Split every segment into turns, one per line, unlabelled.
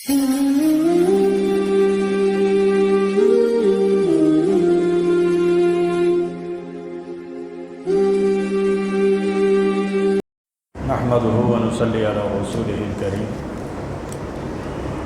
نحمده ونصلي على رسوله الكريم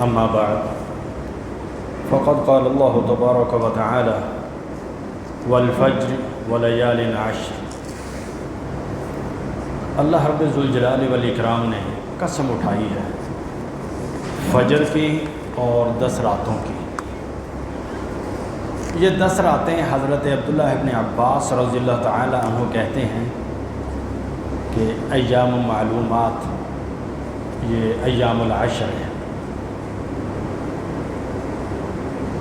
أما بعد فقد قال الله تبارك وتعالى والفجر وليال عشر. اللہ رب ذوالجلال والاکرام نے قسم اٹھائی ہے فجر کی اور 10 راتوں کی. یہ 10 راتیں حضرت عبداللہ ابن عباس رضی اللہ تعالی عنہ کہتے ہیں کہ ایام معلومات یہ ایام العشر ہے.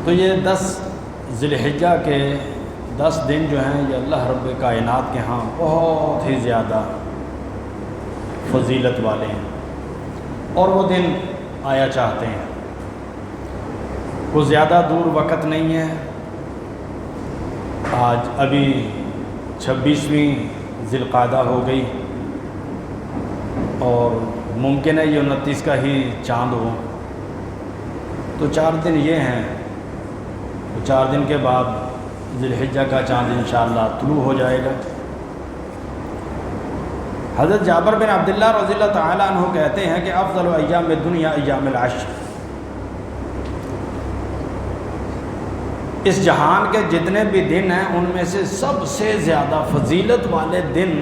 تو یہ 10 ذی الحجہ کے 10 دن جو ہیں یہ اللہ رب کائنات کے ہاں بہت ہی زیادہ فضیلت والے ہیں اور وہ دن آیا چاہتے ہیں. کوئی زیادہ دور وقت نہیں ہے. آج ابھی 26ویں ذی القعدہ ہو گئی اور ممکن ہے یہ 29 کا ہی چاند ہو. تو 4 دن یہ ہیں. تو 4 دن کے بعد ذی الحجہ کا چاند انشاءاللہ طلوع ہو جائے گا. حضرت جابر بن عبداللہ رضی اللہ تعالیٰ عنہ کہتے ہیں کہ افضل ایام الدنیا ایام العشر. اس جہان کے جتنے بھی دن ہیں ان میں سے سب سے زیادہ فضیلت والے دن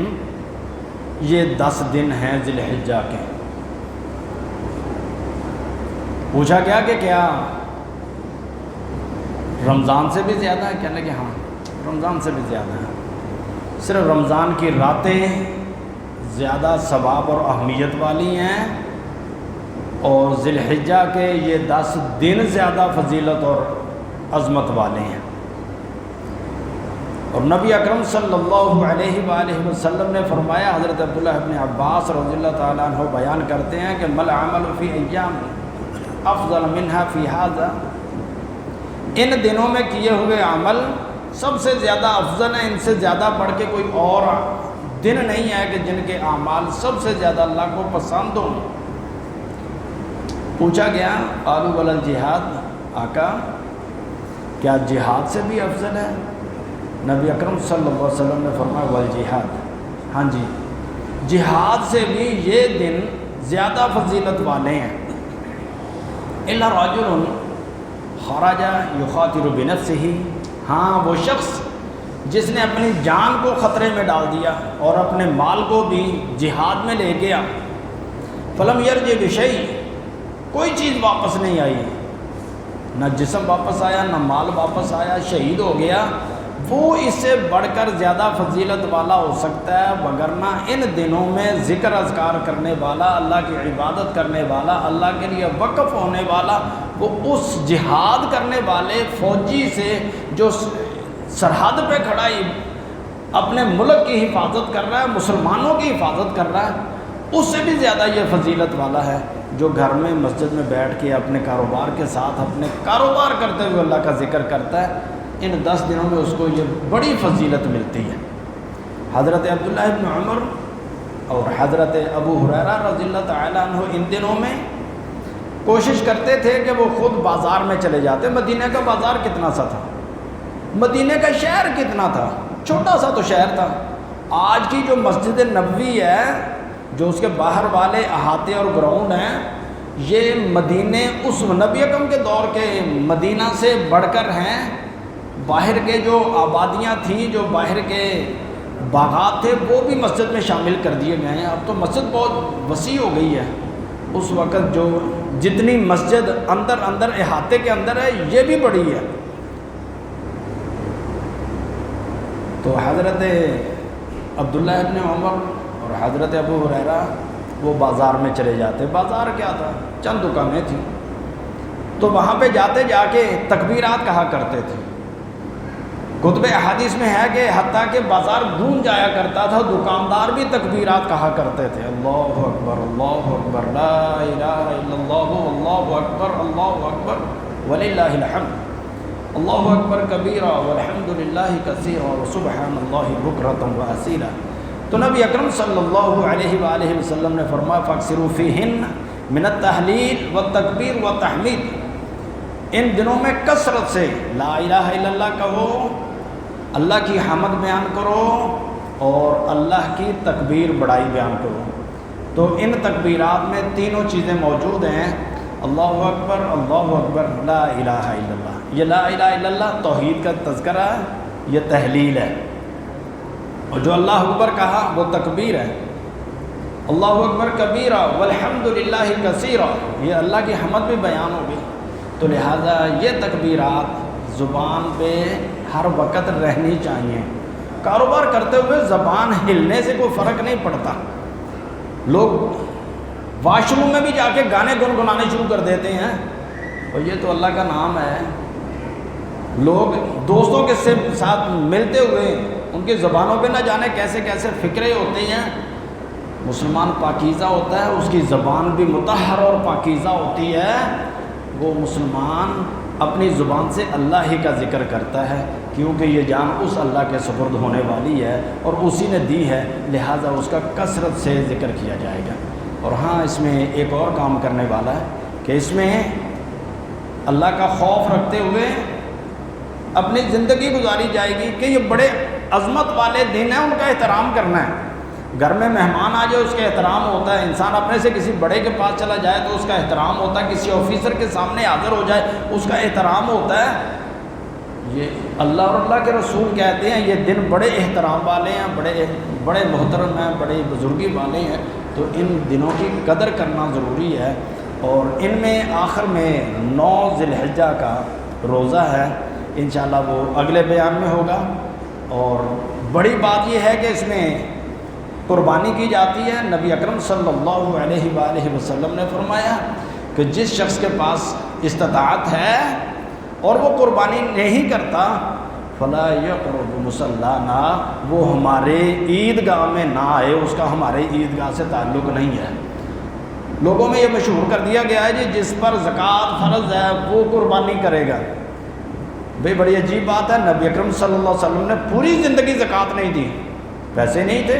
یہ 10 دن ہیں ذی الحجہ کے. پوچھا گیا کہ کیا رمضان سے بھی زیادہ ہے؟ کہنے کہ ہاں رمضان سے بھی زیادہ ہے. صرف رمضان کی راتیں زیادہ ثواب اور اہمیت والی ہیں اور ذی الحجہ کے یہ 10 دن زیادہ فضیلت اور عظمت والے ہیں. اور نبی اکرم صلی اللہ علیہ وآلہ وسلم نے فرمایا, حضرت عبداللہ ابن عباس رضی اللہ تعالیٰ عنہ بیان کرتے ہیں کہ مل عمل فی ایام افضل منہا فی ھذا. ان دنوں میں کیے ہوئے عمل سب سے زیادہ افضل ہیں, ان سے زیادہ بڑھ کے کوئی اور دن نہیں ہے کہ جن کے اعمال سب سے زیادہ اللہ کو پسند ہوں. پوچھا گیا قالوا ولا الجہاد, آقا کیا جہاد سے بھی افضل ہے؟ نبی اکرم صلی اللہ علیہ وسلم نے فرمایا والجہاد, ہاں جی جہاد سے بھی یہ دن زیادہ فضیلت والے ہیں. الا رجل خرج یخاطر بنفسہ, ہاں وہ شخص جس نے اپنی جان کو خطرے میں ڈال دیا اور اپنے مال کو بھی جہاد میں لے گیا. فلم یرجع بشیء, کوئی چیز واپس نہیں آئی, نہ جسم واپس آیا نہ مال واپس آیا, شہید ہو گیا. وہ اس سے بڑھ کر زیادہ فضیلت والا ہو سکتا ہے, وگرنہ ان دنوں میں ذکر اذکار کرنے والا, اللہ کی عبادت کرنے والا, اللہ کے لیے وقف ہونے والا, وہ اس جہاد کرنے والے فوجی سے جو سرحد پہ کھڑا ہی اپنے ملک کی حفاظت کر رہا ہے, مسلمانوں کی حفاظت کر رہا ہے, اس سے بھی زیادہ یہ فضیلت والا ہے جو گھر میں مسجد میں بیٹھ کے اپنے کاروبار کے ساتھ اپنے کاروبار کرتے ہوئے اللہ کا ذکر کرتا ہے. ان 10 دنوں میں اس کو یہ بڑی فضیلت ملتی ہے. حضرت عبداللہ ابن عمر اور حضرت ابو ہریرہ رضی اللہ تعالیٰ عنہ ان دنوں میں کوشش کرتے تھے کہ وہ خود بازار میں چلے جاتے. مدینہ کا بازار کتنا سا تھا, مدینہ کا شہر کتنا تھا, چھوٹا سا تو شہر تھا. آج کی جو مسجد نبوی ہے, جو اس کے باہر والے احاطے اور گراؤنڈ ہیں, یہ مدینے اس نبی اکرم کے دور کے مدینہ سے بڑھ کر ہیں. باہر کے جو آبادیاں تھیں, جو باہر کے باغات تھے, وہ بھی مسجد میں شامل کر دیے گئے ہیں. اب تو مسجد بہت وسیع ہو گئی ہے. اس وقت جو جتنی مسجد اندر احاطے کے اندر ہے, یہ بھی بڑی ہے. تو حضرت عبداللہ ابن عمر اور حضرت ابو ہریرہ وہ بازار میں چلے جاتے. بازار کیا تھا, چند دکانیں تھیں, تو وہاں پہ جاتے جا کے تکبیرات کہا کرتے تھے. کتب احادیث میں ہے کہ حتیٰ کہ بازار گونج جایا کرتا تھا, دکاندار بھی تکبیرات کہا کرتے تھے. اللہ اکبر لا الہ الا اللہ, اللہ اکبر وللہ الحمد, اللہ اکبر کبیرہ والحمد للہ کثیرہ وسبحان اللہ بکرۃ واصیلا. تو نبی اکرم صلی اللہ علیہ وآلہ وسلم نے فرمایا فاکثروا فیہن من التحلیل و تکبیر و تحمید، ان دنوں میں کثرت سے لا الہ الا اللہ کہو، اللہ کی حمد بیان کرو اور اللہ کی تکبیر بڑائی بیان کرو۔ تو ان تکبیرات میں تینوں چیزیں موجود ہیں، اللہ اکبر، لا الہ الا اللہ۔ یہ لا الہ الا اللہ توحید کا تذکرہ ہے، یہ تحلیل ہے، اور جو اللہ اکبر کہا وہ تکبیر ہے۔ اللہ اکبر کبیرہ والحمد للہ کثیرہ، یہ اللہ کی حمد بھی بیان ہوگی۔ تو لہٰذا یہ تکبیرات زبان پہ ہر وقت رہنی چاہیے۔ کاروبار کرتے ہوئے زبان ہلنے سے کوئی فرق نہیں پڑتا۔ لوگ واش روم میں بھی جا کے گانے گنگنانے شروع کر دیتے ہیں، اور یہ تو اللہ کا نام ہے۔ لوگ دوستوں کے ساتھ ملتے ہوئے ان کی زبانوں پہ نہ جانے کیسے کیسے فکرے ہوتے ہیں۔ مسلمان پاکیزہ ہوتا ہے، اس کی زبان بھی مطہر اور پاکیزہ ہوتی ہے۔ وہ مسلمان اپنی زبان سے اللہ ہی کا ذکر کرتا ہے، کیونکہ یہ جان اس اللہ کے سپرد ہونے والی ہے اور اسی نے دی ہے، لہٰذا اس کا کثرت سے ذکر کیا جائے گا۔ اور ہاں، اس میں ایک اور کام کرنے والا ہے کہ اس میں اللہ کا خوف رکھتے ہوئے اپنی زندگی گزاری جائے گی کہ یہ بڑے عظمت والے دن ہیں، ان کا احترام کرنا ہے۔ گھر میں مہمان آ جائے اس کا احترام ہوتا ہے، انسان اپنے سے کسی بڑے کے پاس چلا جائے تو اس کا احترام ہوتا ہے، کسی آفیسر کے سامنے حاضر ہو جائے اس کا احترام ہوتا ہے۔ یہ اللہ اور اللہ کے رسول کہتے ہیں یہ دن بڑے احترام والے ہیں، بڑے محترم ہیں، بڑے بزرگی والے ہیں، تو ان دنوں کی قدر کرنا ضروری ہے۔ اور ان میں آخر میں 9 ذی الحجہ کا روزہ ہے، انشاءاللہ وہ اگلے بیان میں ہوگا۔ اور بڑی بات یہ ہے کہ اس میں قربانی کی جاتی ہے۔ نبی اکرم صلی اللہ علیہ وآلہ وسلم نے فرمایا کہ جس شخص کے پاس استطاعت ہے اور وہ قربانی نہیں کرتا، فلا یقرب مصلانا، وہ ہمارے عیدگاہ میں نہ آئے، اس کا ہمارے عیدگاہ سے تعلق نہیں ہے۔ لوگوں میں یہ مشہور کر دیا گیا ہے جی جس پر زکوٰۃ فرض ہے وہ قربانی کرے گا۔ بھئی بڑی عجیب بات ہے، نبی اکرم صلی اللہ علیہ وسلم نے پوری زندگی زکوٰۃ نہیں دی، پیسے نہیں تھے،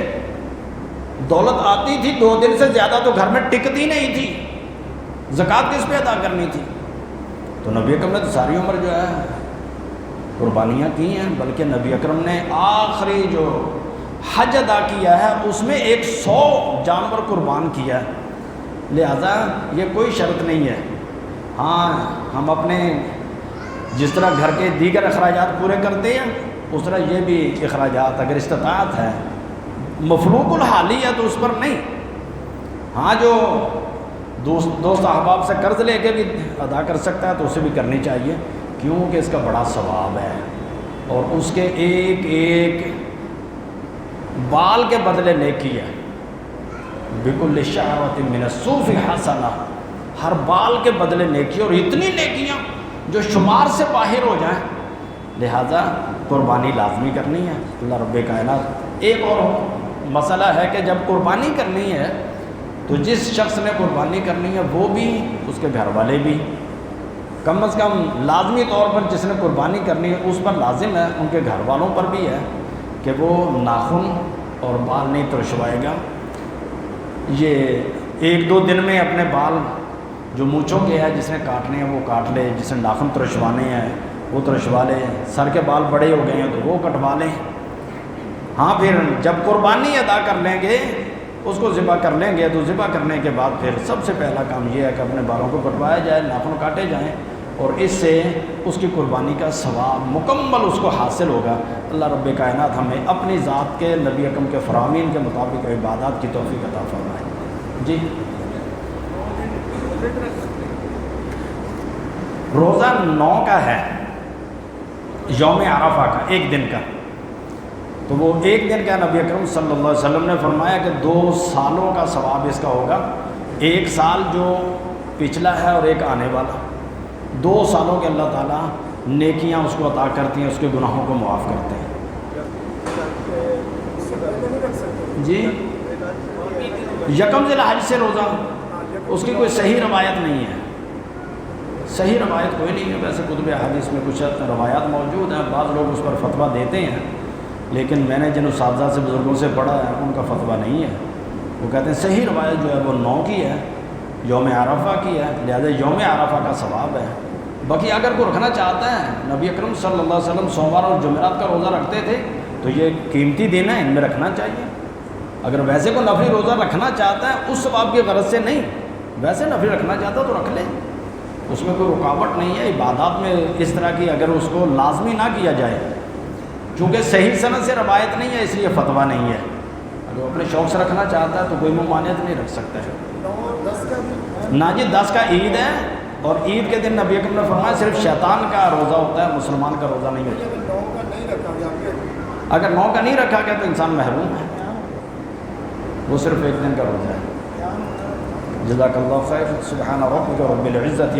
دولت آتی تھی 2 دن سے زیادہ تو گھر میں ٹکتی نہیں تھی، زکوٰۃ کس پہ ادا کرنی تھی؟ تو نبی اکرم نے تو ساری عمر جو ہے قربانیاں کی ہیں، بلکہ نبی اکرم نے آخری جو حج ادا کیا ہے اس میں 100 جانور قربان کیا ہے۔ لہذا یہ کوئی شرط نہیں ہے۔ ہاں، ہم اپنے جس طرح گھر کے دیگر اخراجات پورے کرتے ہیں اس طرح یہ بھی اخراجات اگر استطاعت ہے، مفروق الحالی ہے تو اس پر نہیں۔ ہاں، جو دوست احباب سے قرض لے کے بھی ادا کر سکتا ہے تو اسے بھی کرنی چاہیے، کیونکہ اس کا بڑا ثواب ہے، اور اس کے ایک ایک بال کے بدلے نیکی ہے۔ بِكُلِّ شَعْرَةٍ مِّنَ الصُّوفِ حَسَنَةٌ، ہر بال کے بدلے نیکی، اور اتنی نیکیاں جو شمار سے باہر ہو جائیں، لہذا قربانی لازمی کرنی ہے۔ اللہ رب کائنات۔ ایک اور مسئلہ ہے کہ جب قربانی کرنی ہے تو جس شخص نے قربانی کرنی ہے وہ بھی، اس کے گھر والے بھی، کم از کم لازمی طور پر جس نے قربانی کرنی ہے اس پر لازم ہے، ان کے گھر والوں پر بھی ہے کہ وہ ناخن اور بال نہیں ترشوائے گا۔ یہ 1-2 دن میں اپنے بال جو مونچھوں کے ہے جس نے کاٹنے ہیں وہ کاٹ لے، جس نے ناخن ترشوانے ہیں وہ ترشوا لے، سر کے بال بڑے ہو گئے ہیں تو وہ کٹوا لیں۔ ہاں، پھر جب قربانی ادا کر لیں گے، اس کو ذبح کر لیں گے، تو ذبح کرنے کے بعد پھر سب سے پہلا کام یہ ہے کہ اپنے بالوں کو کٹوایا جائے، ناخن کاٹے جائیں، اور اس سے اس کی قربانی کا ثواب مکمل اس کو حاصل ہوگا۔ اللہ رب کائنات ہمیں اپنی ذات کے نبی اکرم کے فرامین کے مطابق عبادات کی توفیق عطا فرمائے۔ جی، روزہ 9 کا ہے، یوم عرفہ کا، 1 دن کا، تو وہ 1 دن کا نبی اکرم صلی اللہ علیہ وسلم نے فرمایا کہ 2 سالوں کا ثواب اس کا ہوگا، 1 سال جو پچھلا ہے اور 1 آنے والا، 2 سالوں کے اللہ تعالیٰ نیکیاں اس کو عطا کرتی ہیں، اس کے گناہوں کو معاف کرتے ہیں۔ جی، یکم ذی الحج سے روزہ، اس کی کوئی صحیح روایت نہیں ہے، صحیح روایت کوئی نہیں ہے۔ ویسے کتب احادیث میں کچھ روایات موجود ہیں، بعض لوگ اس پر فتویٰ دیتے ہیں، لیکن میں نے جن اساتذہ سے بزرگوں سے پڑھا ہے ان کا فتویٰ نہیں ہے۔ وہ کہتے ہیں صحیح روایت جو ہے وہ 9 کی ہے، یوم عرفہ کی ہے، لہذا یوم عرفہ کا ثواب ہے۔ باقی اگر کوئی رکھنا چاہتا ہے، نبی اکرم صلی اللہ علیہ وسلم سوموار اور جمعرات کا روزہ رکھتے تھے، تو یہ قیمتی دن ہے، ان میں رکھنا چاہیے۔ اگر ویسے کوئی نفلی روزہ رکھنا چاہتا ہے اس ثواب کی غرض سے نہیں، ویسے نفلی رکھنا چاہتا تو رکھ لے، اس میں کوئی رکاوٹ نہیں ہے۔ عبادات میں اس طرح کی اگر اس کو لازمی نہ کیا جائے، چونکہ صحیح سند سے روایت نہیں ہے اس لیے فتویٰ نہیں ہے، اگر اپنے شوق سے رکھنا چاہتا ہے تو کوئی ممانعت نہیں رکھ سکتا ہے۔ نہ جی 10 کا عید ہے، اور عید کے دن نبی اکرم نے فرمایا صرف شیطان کا روزہ ہوتا ہے، مسلمان کا روزہ نہیں ہوتا۔ اگر 9 کا نہیں رکھا گیا تو انسان محروم ہے، وہ صرف ایک دن کا روزہ ہے۔ جزاک اللہ خیر۔ سبحان ربک رب العزت